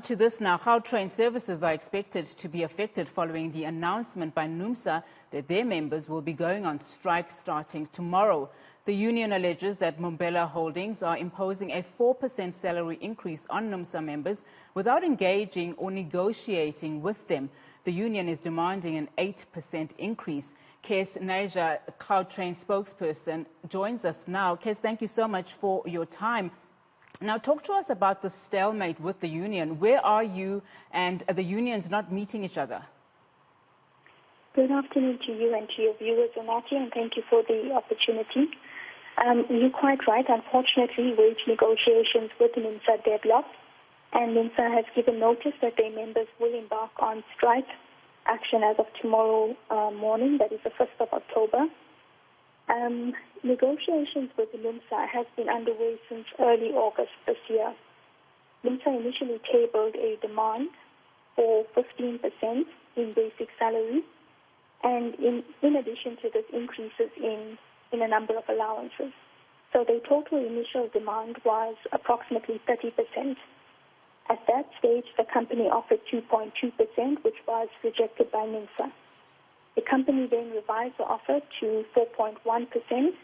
To this now, Gautrain services are expected to be affected following the announcement by NUMSA that their members will be going on strike starting tomorrow. The union alleges that Mbombela Holdings are imposing a 4% salary increase on NUMSA members without engaging or negotiating with them. The union is demanding an 8% increase. Kes Nayager, Gautrain spokesperson, joins us now. Kes, thank you so much for your time. Now, talk to us about the stalemate with the union. Where are you and the unions not meeting each other? Good afternoon to you and to your viewers, Onati, and thank you for the opportunity. You're quite right. Unfortunately, wage negotiations with NUMSA deadlocked, and NUMSA has given notice that their members will embark on strike action as of tomorrow morning, that is the 1st of October. Negotiations with NUMSA have been underway since early August this year. NUMSA initially tabled a demand for 15% in basic salary, and in addition to this, increases in a number of allowances. So the total initial demand was approximately 30%. At that stage, the company offered 2.2%, which was rejected by NUMSA. The company then revised the offer to 4.1%,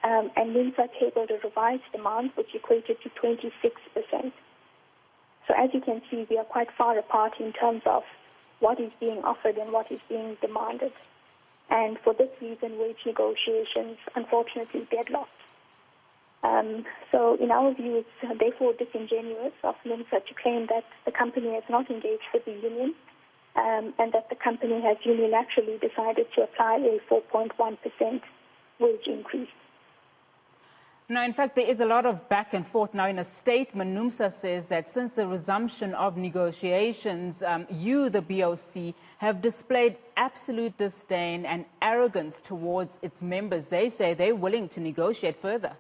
and NUMSA tabled a revised demand which equated to 26%. So as you can see, we are quite far apart in terms of what is being offered and what is being demanded. And for this reason, wage negotiations unfortunately deadlocked. So in our view, it's therefore disingenuous of NUMSA to claim that the company has not engaged with the union, and that the company has unilaterally decided to apply a 4.1% wage increase. Now, in fact, there is a lot of back and forth. Now, in a statement, NUMSA says that since the resumption of negotiations, you, the BOC, have displayed absolute disdain and arrogance towards its members. They say they're willing to negotiate further.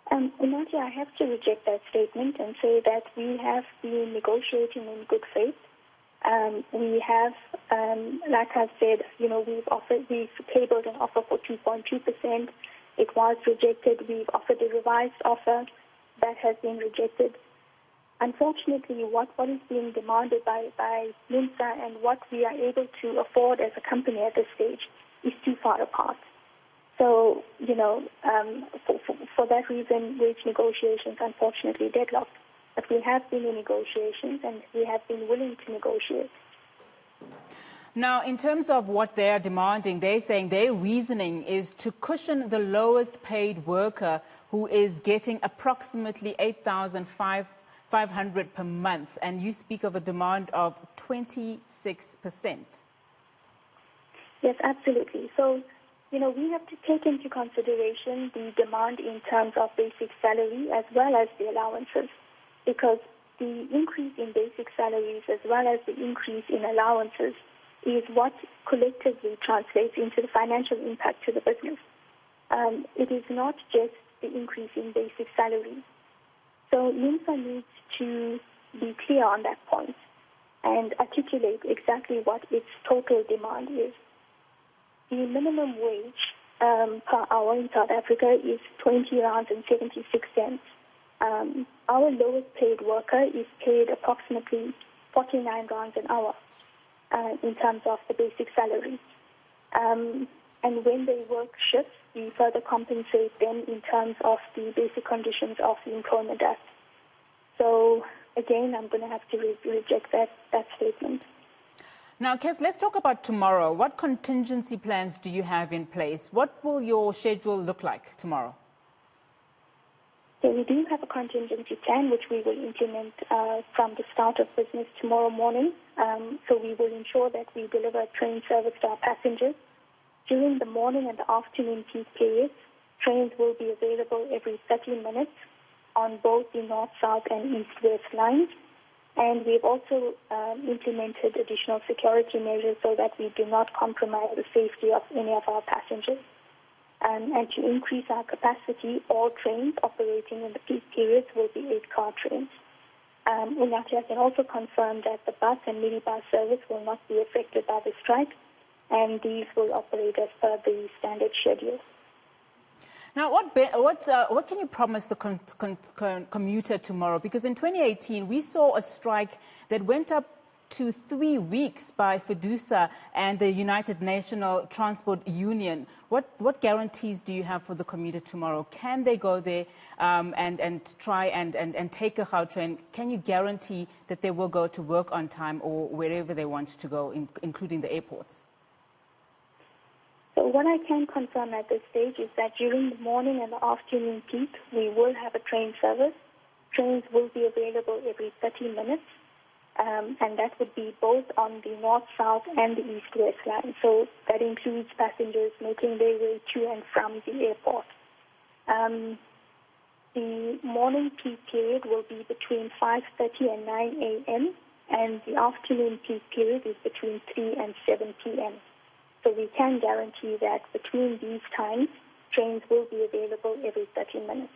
Nadia, I have to reject that statement and say that we have been negotiating in good faith. We have, like I said, we've tabled an offer for 2.2%. It was rejected. We've offered a revised offer that has been rejected. Unfortunately, what is being demanded by NUMSA and what we are able to afford as a company at this stage is too far apart. So, for that reason, wage negotiations unfortunately deadlocked. But we have been in negotiations and we have been willing to negotiate. Now, in terms of what they're demanding, they're saying their reasoning is to cushion the lowest paid worker who is getting approximately 8,500 per month. And you speak of a demand of 26%. Yes, absolutely. So, we have to take into consideration the demand in terms of basic salary as well as the allowances, because the increase in basic salaries as well as the increase in allowances is what collectively translates into the financial impact to the business. It is not just the increase in basic salary. So NUMSA needs to be clear on that point and articulate exactly what its total demand is. The minimum wage per hour in South Africa is 20 rands and 76 cents. Our lowest paid worker is paid approximately 49 rands an hour in terms of the basic salary. And when they work shifts, we further compensate them in terms of the basic conditions of the Employment Act. So, again, I'm going to have to reject that statement. Now, Kes, let's talk about tomorrow. What contingency plans do you have in place? What will your schedule look like tomorrow? So we do have a contingency plan which we will implement from the start of business tomorrow morning. So we will ensure that we deliver train service to our passengers. During the morning and the afternoon peak periods, trains will be available every 30 minutes on both the north, south and east-west lines. And we've also implemented additional security measures so that we do not compromise the safety of any of our passengers. And to increase our capacity, all trains operating in the peak periods will be 8-car trains. I can also confirm that the bus and minibus service will not be affected by the strike, and these will operate as per the standard schedule. Now, what can you promise the commuter tomorrow? Because in 2018, we saw a strike that went up to 3 weeks by FEDUSA and the United National Transport Union. What guarantees do you have for the commuter tomorrow? Can they go there and try and take a Gautrain? Can you guarantee that they will go to work on time or wherever they want to go, including the airports? So what I can confirm at this stage is that during the morning and the afternoon peak, we will have a train service. Trains will be available every 30 minutes. And that would be both on the north-south and the east-west line. So that includes passengers making their way to and from the airport. The morning peak period will be between 5:30 and 9 a.m., and the afternoon peak period is between 3 and 7 p.m. So we can guarantee that between these times, trains will be available every 30 minutes.